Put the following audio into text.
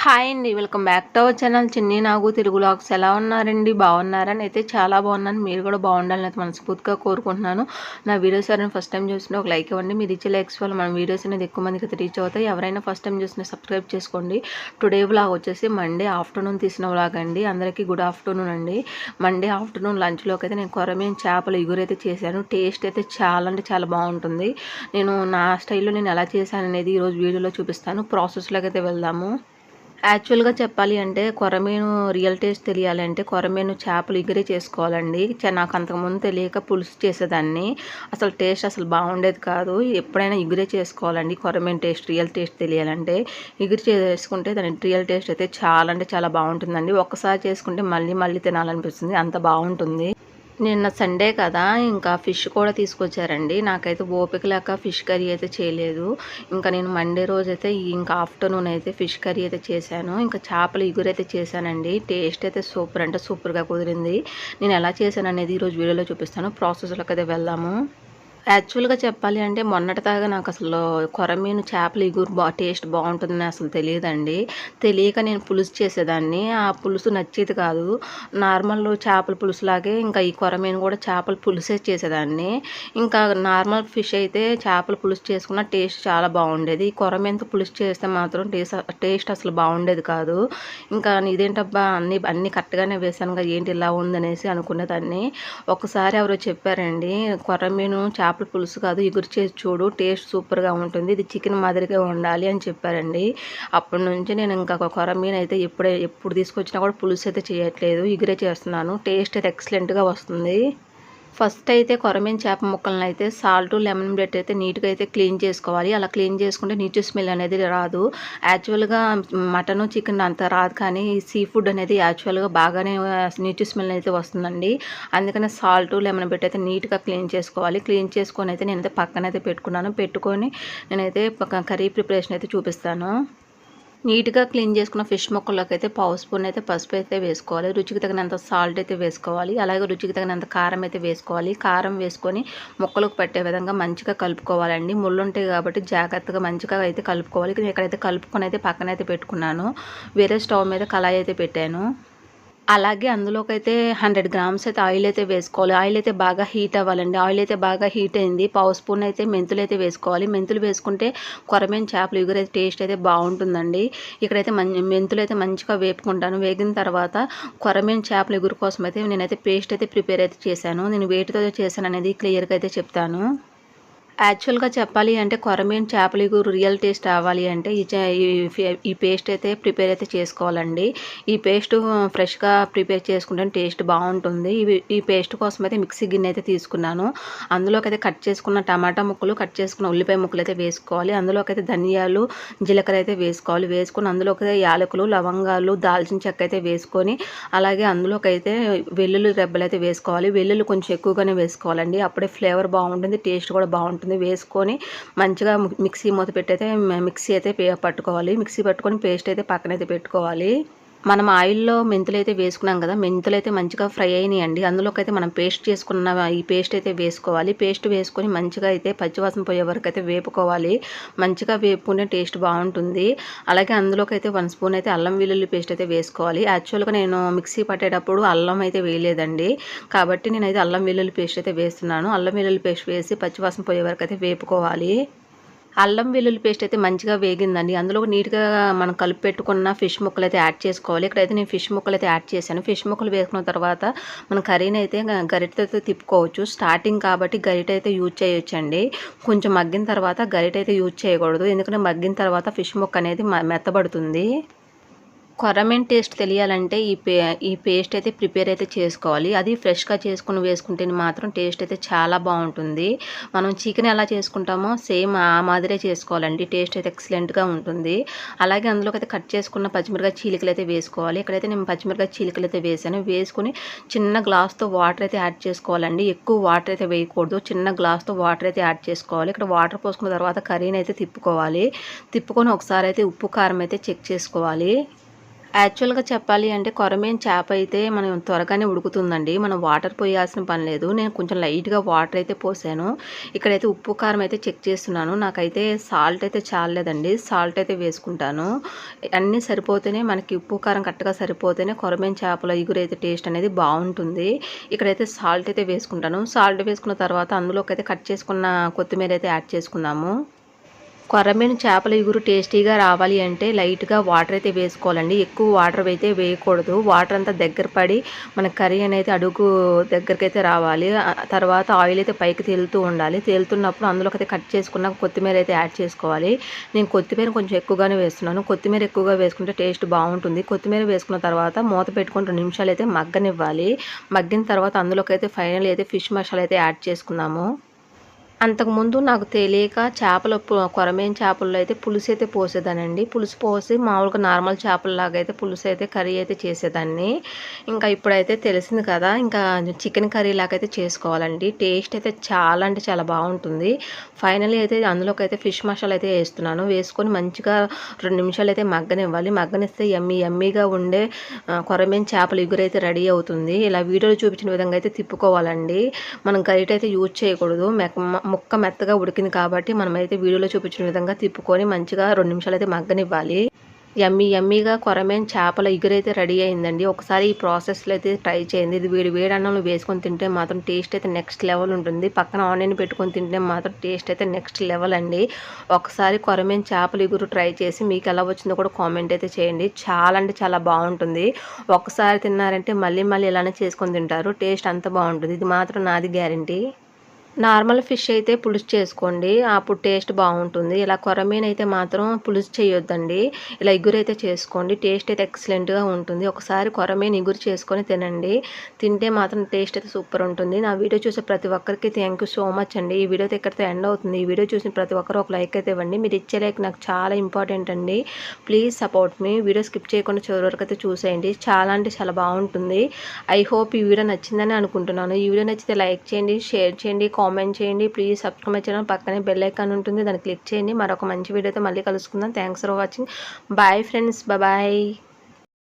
Hi అండి. Welcome back to our channel చిన్ని నాగు Telugu vlogs. ఎలా ఉన్నారండి? బాగున్నారని అయితే చాలా బాగున్నాను. మీరు కూడా బాగుండాలని అయితే మనస్ఫూర్తిగా కోరుకుంటున్నాను. నా వీడియోస్ ఎవరైనా ఫస్ట్ టైం చూసినా ఒక లైక్ ఇవ్వండి. మీరు ఇచ్చే లైక్స్ వల్ల మన వీడియోస్ అనేది ఎక్కువ మందికి అయితే రీచ్ అవుతాయి. ఎవరైనా ఫస్ట్ టైం చూసినా సబ్స్క్రైబ్ చేసుకోండి. టుడే వ్లాగ్ వచ్చేసి మండే ఆఫ్టర్నూన్ తీసిన వ్లాగ్ అండి. అందరికీ గుడ్ ఆఫ్టర్నూన్ అండి. మండే ఆఫ్టర్నూన్ లంచ్లోకి అయితే నేను కొరమేను చేపల ఇగురు అయితే చేశాను. టేస్ట్ అయితే చాలా అంటే చాలా బాగుంటుంది. నేను నా స్టైల్లో నేను ఎలా చేశాను అనేది ఈరోజు వీడియోలో చూపిస్తాను. ప్రాసెస్లోకి అయితే వెళ్దాము. యాక్చువల్‌గా చెప్పాలి అంటే కొరమీను రియల్ టేస్ట్ తెలియాలంటే కొరమీను చేపలు ఇగురే చేసుకోవాలండి. నాకు అంతకుముందు తెలియక పులుసు చేసేదాన్ని. అసలు టేస్ట్ అసలు బాగుండేది కాదు. ఎప్పుడైనా ఇగురే చేసుకోవాలండి కొరమీను టేస్ట్ రియల్ టేస్ట్ తెలియాలంటే. ఇగురు చేసుకుంటే దాని రియల్ టేస్ట్ అయితే చాలా అంటే చాలా బాగుంటుందండి. ఒక్కసారి చేసుకుంటే మళ్ళీ మళ్ళీ తినాలనిపిస్తుంది. అంత బాగుంటుంది. నిన్న సండే కదా, ఇంకా ఫిష్ కూడా తీసుకొచ్చారండి. నాకైతే ఓపిక లేక ఫిష్ కర్రీ అయితే చేయలేదు. ఇంకా నేను మండే రోజైతే ఇంకా ఆఫ్టర్నూన్ అయితే ఫిష్ కర్రీ అయితే చేశాను. ఇంకా చేపల ఇగురు అయితే చేశానండి. టేస్ట్ అయితే సూపర్ అంటే సూపర్గా కుదిరింది. నేను ఎలా చేశాను అనేది ఈరోజు వీడియోలో చూపిస్తాను. ప్రాసెస్లోకి అయితే వెళ్దాము. యాక్చువల్‌గా చెప్పాలి అంటే మొన్నటిదాకా నాకు అసలు కొరమీను చేపల ఇగురు టేస్ట్ బాగుంటుందని అసలు తెలియదండి. తెలియక నేను పులుసు చేసేదాన్ని. ఆ పులుసు నచ్చేది కాదు. నార్మల్ చేపల పులుసులాగే ఇంకా ఈ కొరమీను కూడా చేపల పులుసే చేసేదాన్ని. ఇంకా నార్మల్ ఫిష్ అయితే చేపల పులుసు చేసుకున్న టేస్ట్ చాలా బాగుండేది. ఈ కొరమీనుతో పులుసు చేస్తే మాత్రం టేస్ట్ అసలు బాగుండేది కాదు. ఇంకా ఇదేంటబ్బా అన్నీ కరెక్ట్‌గానే వేశానుగా ఏంటి ఇలా ఉందనేసి అనుకునేదాన్ని. ఒకసారి ఎవరో చెప్పారండి, కొర్రమీను చేపల పులుసు కాదు ఇగురు చేసి చూడు టేస్ట్ సూపర్గా ఉంటుంది, ఇది చికెన్ మాదిరిగా ఉండాలి అని చెప్పారండి. అప్పటి నుంచి నేను ఇంకా కొర్రమీను అయితే ఎప్పుడు తీసుకొచ్చినా కూడా పులుసు అయితే చేయట్లేదు, ఇగురే చేస్తున్నాను. టేస్ట్ అయితే ఎక్సలెంట్గా వస్తుంది. ఫస్ట్ అయితే కొరమీను చేప ముక్కలను అయితే సాల్ట్ లెమన్ పెట్టి అయితే నీట్గా అయితే క్లీన్ చేసుకోవాలి. అలా క్లీన్ చేసుకుంటే నీచు స్మెల్ అనేది రాదు. యాక్చువల్గా మటను చికెన్ అంత రాదు, కానీ సీ ఫుడ్ అనేది యాక్చువల్గా బాగానే నీచు స్మెల్ అయితే వస్తుందండి. అందుకని సాల్ట్ లెమన్ పెట్టి అయితే నీట్గా క్లీన్ చేసుకోవాలి. క్లీన్ చేసుకొని అయితే నేనైతే పక్కన అయితే పెట్టుకొని నేనైతే కర్రీ ప్రిపరేషన్ అయితే చూపిస్తాను. నీట్గా క్లీన్ చేసుకున్న ఫిష్ ముక్కల్లోకి అయితే పావు స్పూన్ అయితే పసుపు అయితే వేసుకోవాలి. రుచికి తగినంత సాల్ట్ అయితే వేసుకోవాలి. అలాగే రుచికి తగినంత కారం అయితే వేసుకోవాలి. కారం వేసుకొని ముక్కలకు పట్టే విధంగా మంచిగా కలుపుకోవాలండి. ముళ్ళు ఉంటాయి కాబట్టి జాగ్రత్తగా మంచిగా అయితే కలుపుకోవాలి. ఇక్కడైతే కలుపుకొని అయితే పక్కన అయితే పెట్టుకున్నాను. వేరే స్టవ్ మీద కళాయి అయితే పెట్టాను. అలాగే అందులోకైతే 100 గ్రామ్స్ అయితే ఆయిల్ అయితే వేసుకోవాలి. ఆయిల్ అయితే బాగా హీట్ అవ్వాలండి. ఆయిల్ అయితే బాగా హీట్ అయింది. పావు స్పూన్ అయితే మెంతులు అయితే వేసుకోవాలి. మెంతులు వేసుకుంటే కొరమీను చేపలు ఇగురు టేస్ట్ అయితే బాగుంటుందండి. ఇక్కడైతే మెంతులు అయితే మంచిగా వేపుకుంటాను. వేగిన తర్వాత కొరమీను చేపల ఇగురు కోసం అయితే నేనైతే పేస్ట్ అయితే ప్రిపేర్ అయితే చేశాను. నేను వేటితో చేశాను అనేది క్లియర్గా అయితే చెప్తాను. యాక్చువల్‌గా చెప్పాలి అంటే కొరమీను చేపల ఇగురు రియల్ టేస్ట్ రావాలి అంటే ఈ పేస్ట్ అయితే ప్రిపేర్ అయితే చేసుకోవాలండి. ఈ పేస్ట్ ఫ్రెష్‌గా ప్రిపేర్ చేసుకుంటే టేస్ట్ బాగుంటుంది. ఈ పేస్ట్ కోసం అయితే మిక్సీ గిన్నె అయితే తీసుకున్నాను. అందులోకి అయితే కట్ చేసుకున్న టమాటా ముక్కలు, కట్ చేసుకున్న ఉల్లిపాయ ముక్కలు అయితే వేసుకోవాలి. అందులోకి అయితే ధనియాలు, జీలకర్ర అయితే వేసుకోవాలి. వేసుకొని అందులోకి యాలకులు, లవంగాలు, దాల్చిన చెక్క అయితే వేసుకొని, అలాగే అందులోకి అయితే వెల్లుల్లి రెబ్బలు అయితే వేసుకోవాలి. వెల్లుల్లి కొంచెం ఎక్కువగానే వేసుకోవాలండి. అప్పుడే ఫ్లేవర్ బాగుంటుంది, టేస్ట్ కూడా బాగుంటుంది. వేసుకొని మంచిగా మిక్సీ మూత పెట్టి అయితే మిక్సీ అయితే పట్టుకోవాలి. మిక్సీ పట్టుకొని పేస్ట్ అయితే పక్కనైతే పెట్టుకోవాలి. మనం ఆయిల్లో మెంతులు అయితే వేసుకున్నాం కదా, మెంతులు అయితే మంచిగా ఫ్రై అయినాయండి. అందులోకి అయితే మనం పేస్ట్ చేసుకున్న ఈ పేస్ట్ అయితే వేసుకోవాలి. పేస్ట్ వేసుకొని మంచిగా అయితే పచ్చివాసన పోయే వరకు అయితే వేపుకోవాలి. మంచిగా వేపుకునే టేస్ట్ బాగుంటుంది. అలాగే అందులోకి అయితే 1 స్పూన్ అయితే అల్లం వెల్లుల్లి పేస్ట్ అయితే వేసుకోవాలి. యాక్చువల్గా నేను మిక్సీ పట్టేటప్పుడు అల్లం అయితే వేయలేదండి, కాబట్టి నేనైతే అల్లం వెల్లుల్లి పేస్ట్ అయితే వేస్తున్నాను. అల్లం వెల్లుల్లి పేస్ట్ వేసి పచ్చివాసన పోయే వరకు అయితే వేపుకోవాలి. అల్లం వెల్లుల్లి పేస్ట్ అయితే మంచిగా వేగిందండి. అందులో నీట్గా మనం కలిపి పెట్టుకున్న ఫిష్ ముక్కలు అయితే యాడ్ చేసుకోవాలి. ఇక్కడైతే నేను ఫిష్ ముక్కలు అయితే యాడ్ చేశాను. ఫిష్ ముక్కలు వేసుకున్న తర్వాత మన కర్రీని అయితే గరిటెతో తిప్పుకోవచ్చు. స్టార్టింగ్ కాబట్టి గరిట అయితే యూజ్ చేయొచ్చండి. కొంచెం మగ్గిన తర్వాత గరిట అయితే యూజ్ చేయకూడదు, ఎందుకంటే మగ్గిన తర్వాత ఫిష్ ముక్క అనేది మెత్తబడుతుంది. కొరమీను టేస్ట్ తెలియాలంటే ఈ పేస్ట్ అయితే ప్రిపేర్ అయితే చేసుకోవాలి. అది ఫ్రెష్‌గా చేసుకొని వేసుకుంటే మాత్రం టేస్ట్ అయితే చాలా బాగుంటుంది. మనం చికెన్ ఎలా చేసుకుంటామో సేమ్ ఆ మాదిరే చేసుకోవాలండి. టేస్ట్ అయితే ఎక్సలెంట్‌గా ఉంటుంది. అలాగే అందులోకి అయితే కట్ చేసుకున్న పచ్చిమిరపకాయ చీలికలు అయితే వేసుకోవాలి. ఇక్కడైతే నేను పచ్చిమిరపకాయ చీలికలు అయితే వేసాను. వేసుకొని చిన్న గ్లాస్తో వాటర్ అయితే యాడ్ చేసుకోవాలండి. ఎక్కువ వాటర్ అయితే వేయకూడదు. చిన్న గ్లాస్తో వాటర్ అయితే యాడ్ చేసుకోవాలి. ఇక్కడ వాటర్ పోసుకున్న తర్వాత కర్రీని అయితే తిప్పుకోవాలి. తిప్పుకొని ఒకసారి అయితే ఉప్పు కారం అయితే చెక్ చేసుకోవాలి. యాక్చువల్‌గా చెప్పాలి అంటే కొరమీను చేప అయితే మనం త్వరగానే ఉడుకుతుందండి. మనం వాటర్ పోయాల్సిన పని లేదు. నేను కొంచెం లైట్‌గా వాటర్ అయితే పోసాను. ఇక్కడైతే ఉప్పు, కారం అయితే చెక్ చేస్తున్నాను. నాకైతే సాల్ట్ అయితే చాలలేదండి. సాల్ట్ అయితే వేసుకుంటాను. అన్నీ సరిపోతేనే మనకి ఉప్పు, కారం కరెక్ట్‌గా సరిపోతేనే కొరమీను చేపల ఇగురైతే టేస్ట్ అనేది బావుంటుంది. ఇక్కడైతే సాల్ట్ అయితే వేసుకుంటాను. సాల్ట్ వేసుకున్న తర్వాత అందులోకైతే కట్ చేసుకున్న కొత్తిమీర అయితే యాడ్ చేసుకుందాము. కొర్రమీను చేపల ఇగురు టేస్టీగా రావాలి అంటే లైట్‌గా వాటర్ అయితే వేసుకోవాలండి. ఎక్కువ వాటర్ అయితే వేయకూడదు. వాటర్ అంతా దగ్గర పడి మన కర్రీ అనేది అడుగు దగ్గరకైతే రావాలి. తర్వాత ఆయిల్ అయితే పైకి తేలుతూ ఉండాలి. తేలుతున్నప్పుడు అందులోకైతే కట్ చేసుకున్న కొత్తిమీర అయితే యాడ్ చేసుకోవాలి. నేను కొత్తిమీర కొంచెం ఎక్కువగానే వేస్తున్నాను. కొత్తిమీర ఎక్కువగా వేసుకుంటే టేస్ట్ బావుంటుంది. కొత్తిమీర వేసుకున్న తర్వాత మూత పెట్టుకొని 2 నిమిషాలు అయితే మగ్గనివ్వాలి. మగ్గిన తర్వాత అందులోకైతే ఫైనల్ అయితే ఫిష్ మసాలా అయితే యాడ్ చేసుకుందాము. అంతకుముందు నాకు తెలియక కొరమేను చేపల్లో అయితే పులుసైతే పోసేదానండి. పులుసు పోసి మామూలుగా నార్మల్ చేపల్లాగా అయితే పులుసైతే కర్రీ అయితే చేసేదాన్ని. ఇంకా ఇప్పుడైతే తెలిసింది కదా! ఇంకా చికెన్ కర్రీలాగా అయితే చేసుకోవాలండి. టేస్ట్ అయితే చాలా అంటే చాలా బావుంటుంది. ఫైనల్లీ అయితే అందులోకైతే ఫిష్ మసాలా అయితే ఏస్తున్నాను. వేసుకొని మంచిగా 2 నిమిషాలైతే మగ్గనివ్వాలి. మగ్గనిస్తే యమ్మీగా ఉండే కొరమేను చేపల ఇగురైతే రెడీ అవుతుంది. ఇలా వీడియోలో చూపించిన విధంగా అయితే తిప్పుకోవాలండి. మనం గరిటైతే యూజ్ చేయకూడదు. ముక్క మెత్తగా ఉడికింది కాబట్టి మనమైతే వీడియోలో చూపించిన విధంగా తిప్పుకొని మంచిగా 2 నిమిషాలైతే మగ్గనివ్వాలి. యమ్మీగా కొరమేను చేపల ఇగురైతే రెడీ అయిందండి. ఒకసారి ఈ ప్రాసెస్‌లో అయితే ట్రై చేయండి. ఇది వేడి వేడి అన్నంలో వేసుకొని తింటే మాత్రం టేస్ట్ అయితే నెక్స్ట్ లెవెల్ ఉంటుంది. పక్కన ఆనియన్ పెట్టుకొని తింటే మాత్రం టేస్ట్ అయితే నెక్స్ట్ లెవెల్ అండి. ఒకసారి కొరమేను చేపల ఇగురు ట్రై చేసి మీకు ఎలా వచ్చిందో కూడా కామెంట్ అయితే చేయండి. చాలా అంటే చాలా బావుంటుంది. ఒక్కసారి తిన్నారంటే మళ్ళీ ఇలానే చేసుకొని తింటారు. టేస్ట్ అంత బావుంటుంది. ఇది మాత్రం నాది గ్యారంటీ. నార్మల్ ఫిష్ అయితే పులుసు చేసుకోండి. అప్పుడు టేస్ట్ బావుంటుంది. ఇలా కొర్రమీను అయితే మాత్రం పులుసు చేయొద్దండి. ఇలా ఇగురైతే చేసుకోండి. టేస్ట్ అయితే ఎక్సలెంట్‌గా ఉంటుంది. ఒకసారి కొర్రమీను ఇగురు చేసుకొని తినండి. తింటే మాత్రం టేస్ట్ అయితే సూపర్ ఉంటుంది. నా వీడియో చూసే ప్రతి ఒక్కరికి థ్యాంక్ యూ సో మచ్ అండి. ఈ వీడియో అయితే ఇక్కడితో ఎండ్ అవుతుంది. ఈ వీడియో చూసిన ప్రతి ఒక్కరు ఒక లైక్ అయితే ఇవ్వండి. మీరు ఇచ్చే లైక్ నాకు చాలా ఇంపార్టెంట్ అండి. Please support me. Video skip చేయకుండా చివరి వరకు అయితే చూసేయండి. చాలా అంటే చాలా బావుంటుంది. ఐ హోప్ ఈ వీడియో నచ్చిందని అనుకుంటున్నాను. ఈ వీడియో నచ్చితే లైక్ చేయండి, షేర్ చేయండి, కామెంట్ చేయండి. Please subscribe my channel. పక్కనే బెల్ ఐకాన్ ఉంటుంది. దాన్ని క్లిక్ చేయండి. మరొక మంచి వీడియోతో మళ్ళీ కలుసుకుందాం. Thanks for watching. Bye friends. Bye.